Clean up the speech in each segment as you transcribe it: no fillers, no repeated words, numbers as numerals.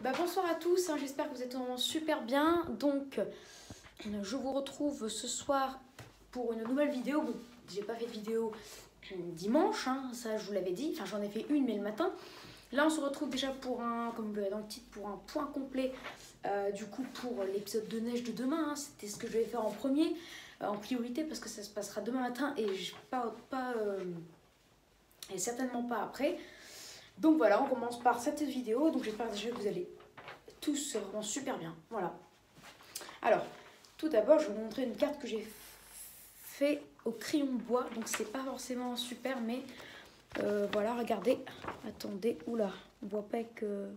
Bonsoir à tous, j'espère que vous êtes super bien. Donc, je vous retrouve ce soir pour une nouvelle vidéo. Bon, j'ai pas fait de vidéo dimanche, ça je vous l'avais dit. Enfin, j'en ai fait une, mais le matin. Là, on se retrouve déjà pour un, comme vous le voyez dans le titre, pour un point complet. Du coup, pour l'épisode de neige de demain, c'était ce que je vais faire en premier, en priorité, parce que ça se passera demain matin et et certainement pas après. Donc voilà, on commence par cette vidéo. Donc j'espère déjà que vous allez tous vraiment super bien. Voilà. Alors, tout d'abord, je vais vous montrer une carte que j'ai fait au crayon de bois. Donc c'est pas forcément super, mais voilà, regardez. Attendez, oula, on voit pas que...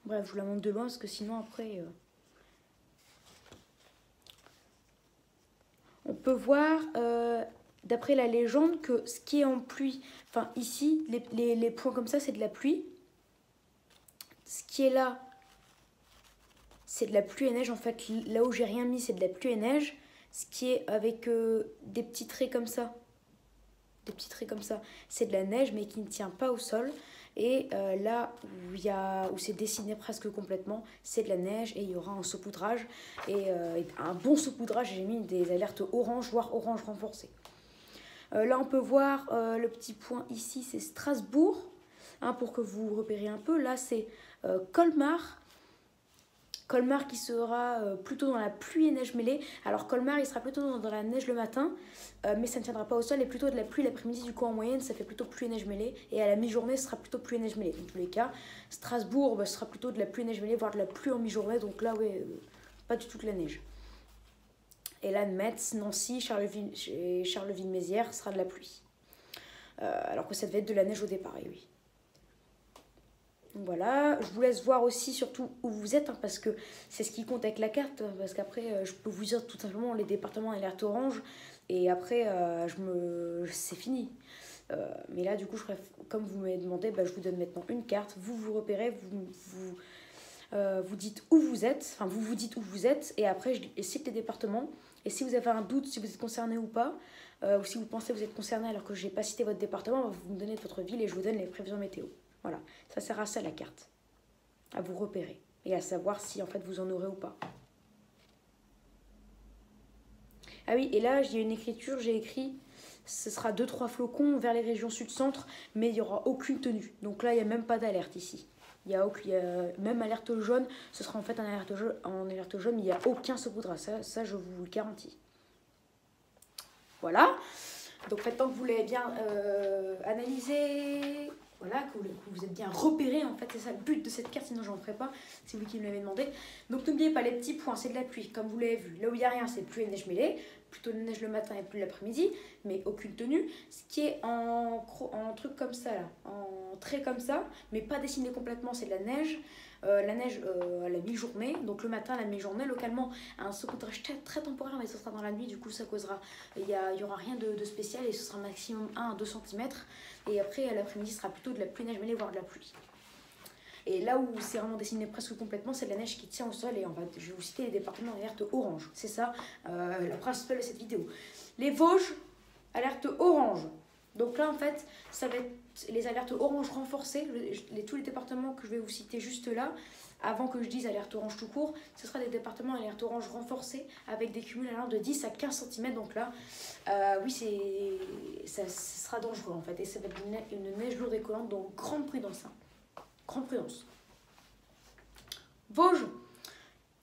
Bref, je vous la montre de loin parce que sinon après... On peut voir, d'après la légende, que ce qui est en pluie... Enfin, ici, les points comme ça, c'est de la pluie. Ce qui est là, c'est de la pluie et neige. En fait, là où j'ai rien mis, c'est de la pluie et neige. Ce qui est avec des petits traits comme ça, c'est de la neige, mais qui ne tient pas au sol. Et là où c'est dessiné presque complètement, c'est de la neige et il y aura un saupoudrage. Et un bon saupoudrage, j'ai mis des alertes orange, voire orange renforcé. Là, on peut voir le petit point ici, c'est Strasbourg, pour que vous repériez un peu. Là, c'est Colmar. Colmar qui sera plutôt dans la pluie et neige mêlée. Alors Colmar, il sera plutôt dans la neige le matin, mais ça ne tiendra pas au sol. Et plutôt de la pluie l'après-midi, du coup en moyenne, ça fait plutôt pluie et neige mêlée. Et à la mi-journée, ce sera plutôt pluie et neige mêlée. Dans tous les cas, Strasbourg, ce sera plutôt de la pluie et neige mêlée, voire de la pluie en mi-journée. Donc là, ouais, pas du tout de la neige. Et là, Metz, Nancy, Charleville-Mézières sera de la pluie. Alors que ça devait être de la neige au départ, et oui. Donc voilà, je vous laisse voir aussi surtout où vous êtes, parce que c'est ce qui compte avec la carte, parce qu'après je peux vous dire tout simplement les départements alerte orange, et après c'est fini. Mais là du coup, comme vous m'avez demandé, je vous donne maintenant une carte, vous repérez, vous dites où vous êtes, enfin vous dites où vous êtes, et après je cite les départements, et si vous avez un doute si vous êtes concerné ou pas, ou si vous pensez que vous êtes concerné alors que je n'ai pas cité votre département, vous me donnez votre ville et je vous donne les prévisions météo. Voilà, ça sert à ça la carte, à vous repérer et à savoir si en fait vous en aurez ou pas. Ah oui, et là j'ai une écriture, j'ai écrit ce sera 2-3 flocons vers les régions sud-centre, mais il n'y aura aucune tenue. Donc là il n'y a même pas d'alerte ici. Il y a même alerte jaune, ce sera en fait en alerte jaune, il n'y a aucun saupoudrage, ça je vous le garantis. Voilà, donc maintenant que vous l'avez bien analysé, voilà, que vous êtes bien repéré, en fait, c'est ça le but de cette carte, sinon j'en ferai pas, c'est vous qui me l'avez demandé. Donc n'oubliez pas les petits points, c'est de la pluie, comme vous l'avez vu. Là où il n'y a rien, c'est pluie et neige mêlée, plutôt de neige le matin et pluie l'après-midi, mais aucune tenue. Ce qui est en truc comme ça, là, en trait comme ça, mais pas dessiné complètement, c'est de la neige. La neige à la mi-journée, donc le matin à la mi-journée, localement un saupoudrage très temporaire, mais ce sera dans la nuit, du coup ça causera, il y aura rien de spécial et ce sera maximum 1 à 2 cm, et après à l'après-midi ce sera plutôt de la pluie neige mêlée, voire de la pluie. Et là où c'est vraiment dessiné presque complètement, c'est de la neige qui tient au sol, et en fait je vais vous citer les départements d'alerte orange, c'est ça la principale de cette vidéo. Les Vosges, alerte orange. Donc là, en fait, ça va être les alertes orange renforcées, tous les départements que je vais vous citer juste là, avant que je dise alerte orange tout court, ce sera des départements alerte orange renforcées avec des cumuls allant de 10 à 15 cm. Donc là, oui, ça sera dangereux en fait, et ça va être une neige lourde et collante, donc grande prudence. Grande prudence. Vosges,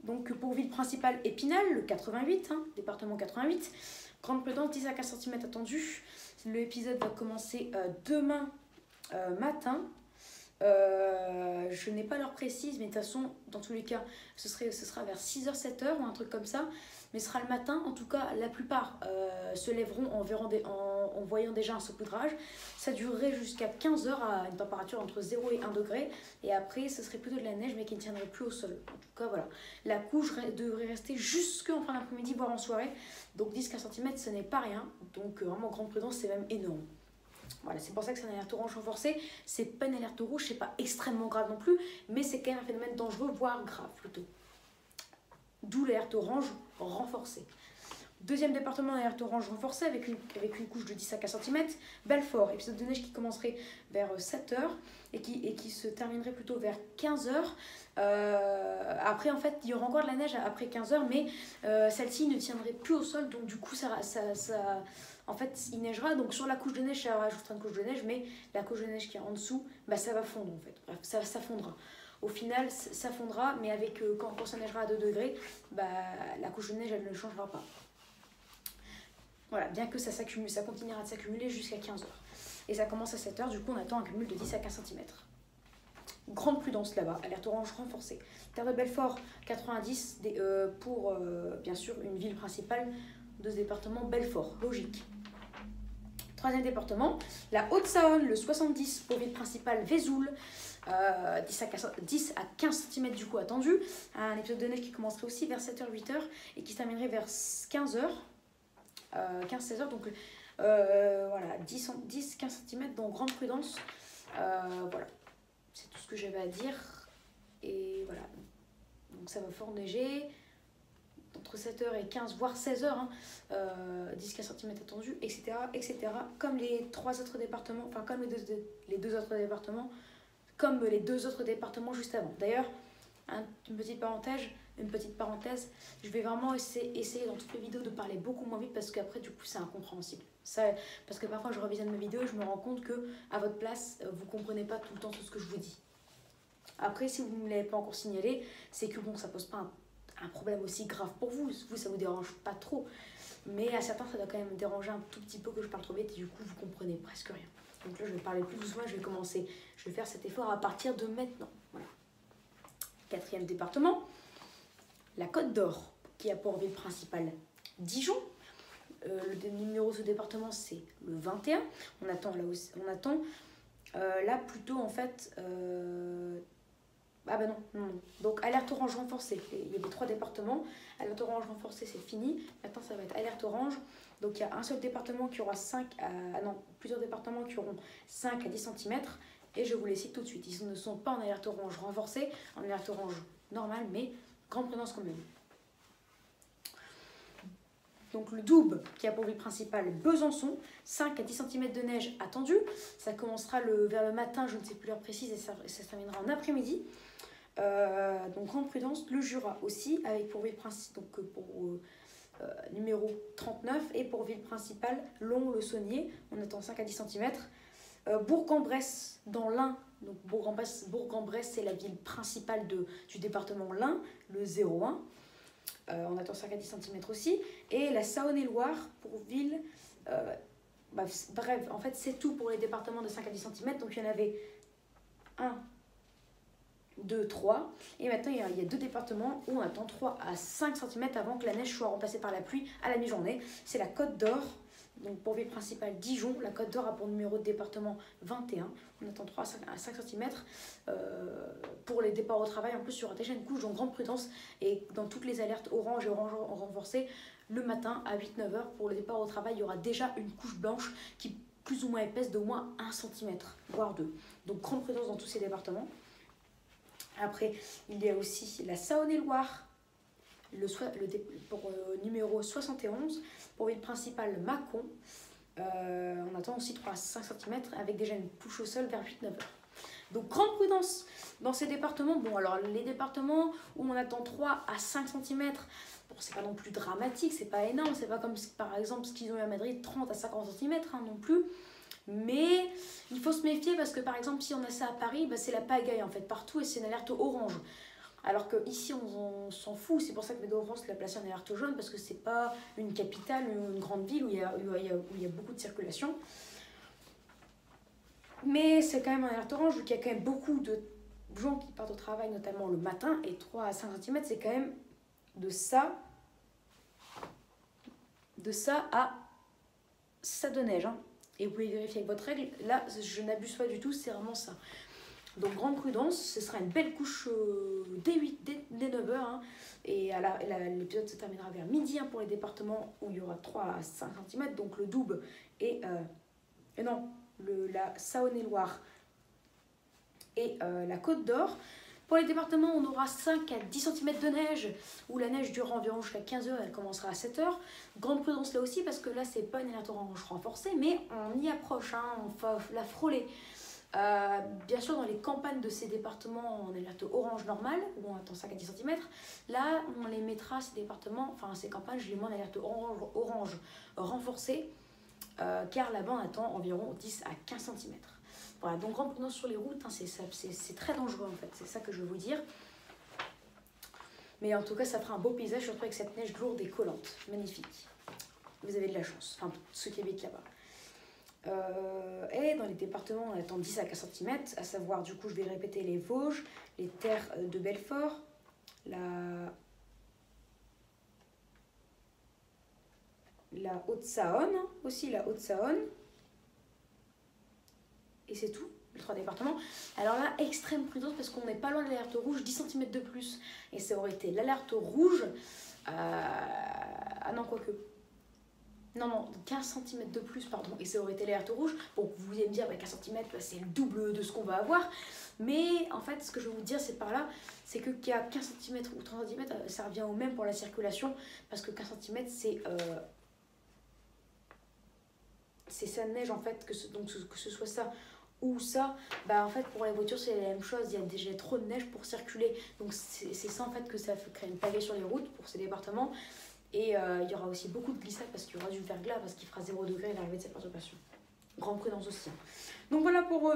donc pour ville principale Épinal, le 88, département 88, grande prudence, 10 à 15 cm attendus. L'épisode va commencer demain matin. Je n'ai pas l'heure précise, mais de toute façon, dans tous les cas, ce sera vers 6h, 7h ou un truc comme ça. Mais ce sera le matin. En tout cas, la plupart se lèveront en voyant déjà un saupoudrage. Ça durerait jusqu'à 15h à une température entre 0 et 1 degré. Et après, ce serait plutôt de la neige, mais qui ne tiendrait plus au sol. En tout cas, voilà. La couche devrait rester jusqu'en fin d'après-midi, voire en soirée. Donc 10-15 cm, ce n'est pas rien. Donc vraiment, grande prudence, c'est même énorme. Voilà, c'est pour ça que c'est une alerte orange renforcée. C'est pas une alerte rouge, c'est pas extrêmement grave non plus, mais c'est quand même un phénomène dangereux, voire grave plutôt. D'où l'alerte orange renforcée. Deuxième département, alerte orange renforcée avec une couche de 10 à 15 cm. Belfort, épisode de neige qui commencerait vers 7 h et qui se terminerait plutôt vers 15 h. Après, en fait, il y aura encore de la neige après 15 h, mais celle-ci ne tiendrait plus au sol, donc du coup, en fait, il neigera. Donc sur la couche de neige, ça rajoutera une couche de neige, mais la couche de neige qui est en dessous, bah, ça va fondre en fait. Bref, ça fondra. Au final, ça fondra, mais avec quand ça neigera à 2 degrés, bah, la couche de neige, elle ne changera pas. Voilà, bien que ça continuera de s'accumuler jusqu'à 15 h. Et ça commence à 7 h, du coup on attend un cumul de 10 à 15 cm. Grande prudence là-bas, alerte orange renforcée. Terre de Belfort, 90 pour bien sûr une ville principale de ce département, Belfort, logique. Troisième département, la Haute-Saône, le 70 pour ville principale, Vesoul. 10 à 15 cm du coup attendu. Un épisode de neige qui commencerait aussi vers 7 h, 8 h et qui se terminerait vers 15 h. 15-16 h, donc voilà, 10-15 cm, donc grande prudence. Voilà, c'est tout ce que j'avais à dire. Et voilà, donc ça va fort neiger entre 7 h et 15 voire 16 h, hein, 10-15 cm attendus, etc., etc. Comme les trois autres départements, enfin comme les deux autres départements, comme les deux autres départements juste avant. D'ailleurs, une petite parenthèse, je vais vraiment essayer dans toutes les vidéos de parler beaucoup moins vite parce qu'après du coup c'est incompréhensible. Parce que parfois je revisionne mes vidéos et je me rends compte que à votre place vous comprenez pas tout le temps tout ce que je vous dis. Après, si vous ne me l'avez pas encore signalé, c'est que bon, ça pose pas un problème aussi grave pour vous. Vous, ça vous dérange pas trop, mais à certains ça doit quand même déranger un tout petit peu que je parle trop vite et du coup vous comprenez presque rien. Donc là je vais parler plus doucement, je vais faire cet effort à partir de maintenant. Voilà. Quatrième département, la Côte d'Or, qui a pour ville principale Dijon. Le numéro de ce département, c'est le 21. On attend là plutôt en fait... Ah bah non. Donc alerte orange renforcée. Il y avait 3 départements. Alerte orange renforcée, c'est fini. Maintenant, ça va être alerte orange. Donc il y a un seul département qui aura plusieurs départements qui auront 5 à 10 cm. Et je vous les cite tout de suite. Ils ne sont pas en alerte orange renforcée, en alerte orange normale, mais grande prudence quand même. Donc le Doubs, qui a pour ville principale Besançon, 5 à 10 cm de neige attendue. Ça commencera vers le matin, je ne sais plus l'heure précise, et ça se terminera en après-midi. Donc grande prudence. Le Jura aussi, avec pour ville principale, donc numéro 39, et pour ville principale Lons-le-Saunier, on attend 5 à 10 cm. Bourg-en-Bresse dans l'Ain, donc Bourg-en-Bresse c'est la ville principale du département l'Ain, le 01. On attend 5 à 10 cm aussi. Et la Saône-et-Loire pour ville. Bref, en fait, c'est tout pour les départements de 5 à 10 cm. Donc, il y en avait 1, 2, 3. Et maintenant, il y a 2 départements où on attend 3 à 5 cm avant que la neige soit remplacée par la pluie à la mi-journée. C'est la Côte d'Or. Donc, pour ville principale, Dijon. La Côte d'Or a pour numéro de département 21. On attend 3 à 5 cm. Pour les départs au travail, en plus, il y aura déjà une couche, donc grande prudence. Et dans toutes les alertes orange et orange renforcées, le matin à 8-9 h, pour le départ au travail, il y aura déjà une couche blanche qui plus ou moins épaisse d'au moins 1 cm, voire 2. Donc, grande prudence dans tous ces départements. Après, il y a aussi la Saône-et-Loire. Pour numéro 71, pour ville principale Mâcon, on attend aussi 3 à 5 cm avec déjà une couche au sol vers 8-9 h. Donc grande prudence dans ces départements. Bon, alors les départements où on attend 3 à 5 cm, bon, c'est pas non plus dramatique, c'est pas énorme, c'est pas comme par exemple ce qu'ils ont eu à Madrid, 30 à 50 cm non plus. Mais il faut se méfier parce que par exemple, si on a ça à Paris, c'est la pagaille en fait partout et c'est une alerte orange. Alors qu'ici, on s'en fout. C'est pour ça que Météo France l'a placé en alerte jaune, parce que c'est pas une capitale ou une grande ville où il y a beaucoup de circulation. Mais c'est quand même un alerte orange, vu qu'il y a quand même beaucoup de gens qui partent au travail, notamment le matin, et 3 à 5 cm, c'est quand même de ça à ça de neige. Hein. Et vous pouvez vérifier avec votre règle. Là, je n'abuse pas du tout, c'est vraiment ça. Donc grande prudence, ce sera une belle couche dès 9 h. Hein, et l'épisode se terminera vers midi pour les départements où il y aura 3 à 5 cm. Donc le Doubs et la Saône-et-Loire et la Côte d'Or. Pour les départements, on aura 5 à 10 cm de neige, où la neige durera environ jusqu'à 15 h, elle commencera à 7 h. Grande prudence là aussi, parce que là, c'est pas une alerte orange renforcée, mais on y approche, hein, on va la frôler. Bien sûr, dans les campagnes de ces départements en alerte orange normale, où on attend 5 à 10 cm, là, on les mettra, ces départements, enfin ces campagnes, je les mets en alerte orange renforcée, car là-bas, on attend environ 10 à 15 cm. Voilà, donc grande prudence sur les routes, hein, c'est très dangereux en fait, c'est ça que je veux vous dire. Mais en tout cas, ça fera un beau paysage, surtout avec cette neige lourde et collante. Magnifique. Vous avez de la chance, enfin, ceux qui habitent là-bas. Et dans les départements, on attend 10 à 15 cm, à savoir, du coup, je vais répéter les Vosges, les terres de Belfort, la Haute-Saône, aussi la Haute-Saône. Et c'est tout, les 3 départements. Alors là, extrême prudence parce qu'on n'est pas loin de l'alerte rouge, 10 cm de plus. Et ça aurait été l'alerte rouge. Ah non, quoique. Non, 15 cm de plus, pardon. Et ça aurait été l'alerte rouge. Bon, vous allez me dire, 15 cm, c'est le double de ce qu'on va avoir. Mais en fait, ce que je veux vous dire, c'est par là, c'est que qu'il y a 15 cm ou 30 cm, ça revient au même pour la circulation. Parce que 15 cm, c'est ça neige en fait, que ce soit ça ou ça, bah en fait pour les voitures c'est la même chose, il y a déjà trop de neige pour circuler, donc c'est ça en fait que ça fait créer une pagaie sur les routes pour ces départements. Et il y aura aussi beaucoup de glissades parce qu'il y aura du verglas, parce qu'il fera 0 degré à l'arrivée de cette perturbation. Grande prudence aussi. Donc voilà pour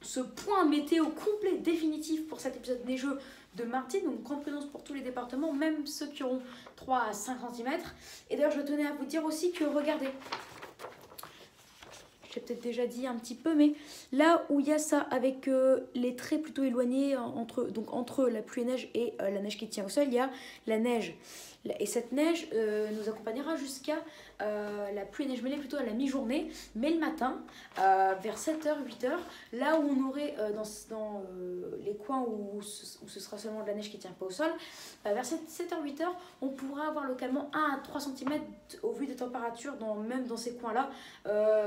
ce point météo complet définitif pour cet épisode neigeux de mardi. Donc grande prudence pour tous les départements, même ceux qui auront 3 à 5 cm. Et d'ailleurs je tenais à vous dire aussi que regardez, j'ai peut-être déjà dit un petit peu, mais là où il y a ça avec les traits plutôt éloignés entre la pluie et neige et la neige qui tient au sol, il y a la neige. Et cette neige nous accompagnera jusqu'à la pluie et neige mêlée plutôt à la mi-journée, mais le matin, vers 7 h, 8 h, là où on aurait dans les coins où ce sera seulement de la neige qui ne tient pas au sol, vers 7 h, 8 h, on pourra avoir localement 1 à 3 cm au vu des températures, même dans ces coins-là,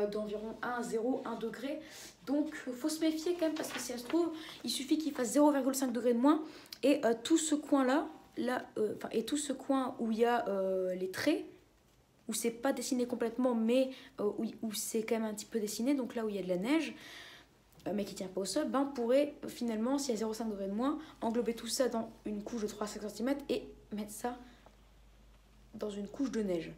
d'environ 1, 0, 1 degré. Donc il faut se méfier quand même parce que si ça se trouve, il suffit qu'il fasse 0,5 degré de moins et tout ce coin-là, et tout ce coin où il y a les traits, où c'est pas dessiné complètement, mais où c'est quand même un petit peu dessiné, donc là où il y a de la neige, mais qui tient pas au sol, on pourrait finalement, s'il y a 0,5 degré de moins, englober tout ça dans une couche de 3-5 cm et mettre ça dans une couche de neige.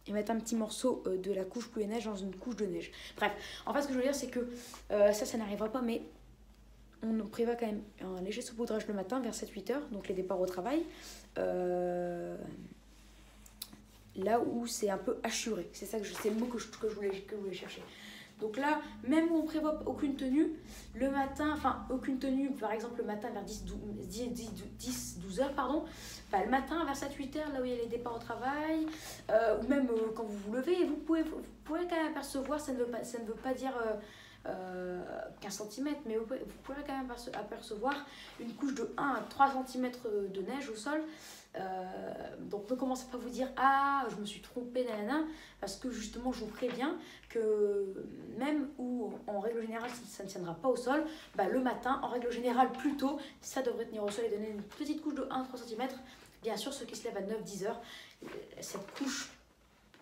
Et mettre un petit morceau de la couche pluie et neige dans une couche de neige. Bref, en fait, ce que je veux dire, c'est que ça n'arrivera pas, mais on prévoit quand même un léger saupoudrage le matin vers 7-8 h, donc les départs au travail. Là où c'est un peu assuré. C'est ça c'est le mot que je voulais chercher. Donc là, même où on prévoit aucune tenue, le matin, enfin aucune tenue, par exemple le matin vers 10-12 h, pardon, le matin vers 7-8 h, là où il y a les départs au travail, ou même quand vous vous levez, vous pouvez quand même apercevoir, ça ne veut pas dire 15 cm, mais vous pourrez quand même apercevoir une couche de 1 à 3 cm de neige au sol. Donc ne commencez pas à vous dire ah je me suis trompée nanana, parce que justement je vous préviens que même où en règle générale ça ne tiendra pas au sol, le matin en règle générale plus tôt ça devrait tenir au sol et donner une petite couche de 1-3 cm. Bien sûr ceux qui se lèvent à 9-10 h, cette couche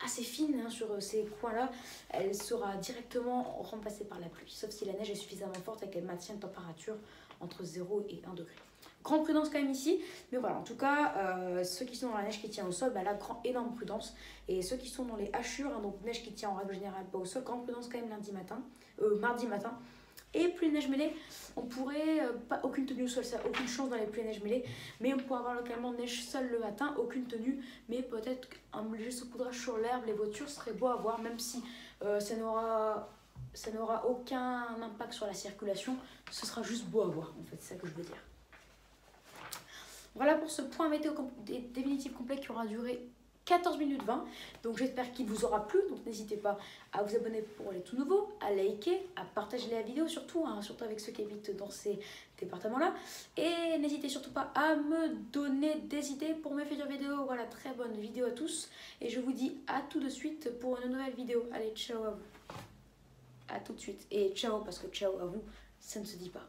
assez fine sur ces coins là, elle sera directement remplacée par la pluie, sauf si la neige est suffisamment forte et qu'elle maintient une température entre 0 et 1 degré. Grande prudence quand même ici, mais voilà, en tout cas, ceux qui sont dans la neige qui tient au sol, là, énorme prudence. Et ceux qui sont dans les hachures, donc neige qui tient en règle générale pas au sol, grande prudence quand même mardi matin. Et pluie et neige mêlée, on pourrait, aucune tenue au sol, ça aucune chance dans les pluies et neige mêlées, mais on pourrait avoir localement neige seule le matin, aucune tenue, mais peut-être un léger saupoudrage sur l'herbe, les voitures seraient beau à voir, même si ça n'aura aucun impact sur la circulation, ce sera juste beau à voir, en fait, c'est ça que je veux dire. Voilà pour ce point météo définitif complet qui aura duré 14 minutes 20. Donc j'espère qu'il vous aura plu. Donc n'hésitez pas à vous abonner pour les tout nouveaux, à liker, à partager la vidéo surtout, surtout avec ceux qui habitent dans ces départements-là. Et n'hésitez surtout pas à me donner des idées pour mes futures vidéos. Voilà, très bonne vidéo à tous. Et je vous dis à tout de suite pour une nouvelle vidéo. Allez, ciao à vous. À tout de suite. Et ciao, parce que ciao à vous, ça ne se dit pas.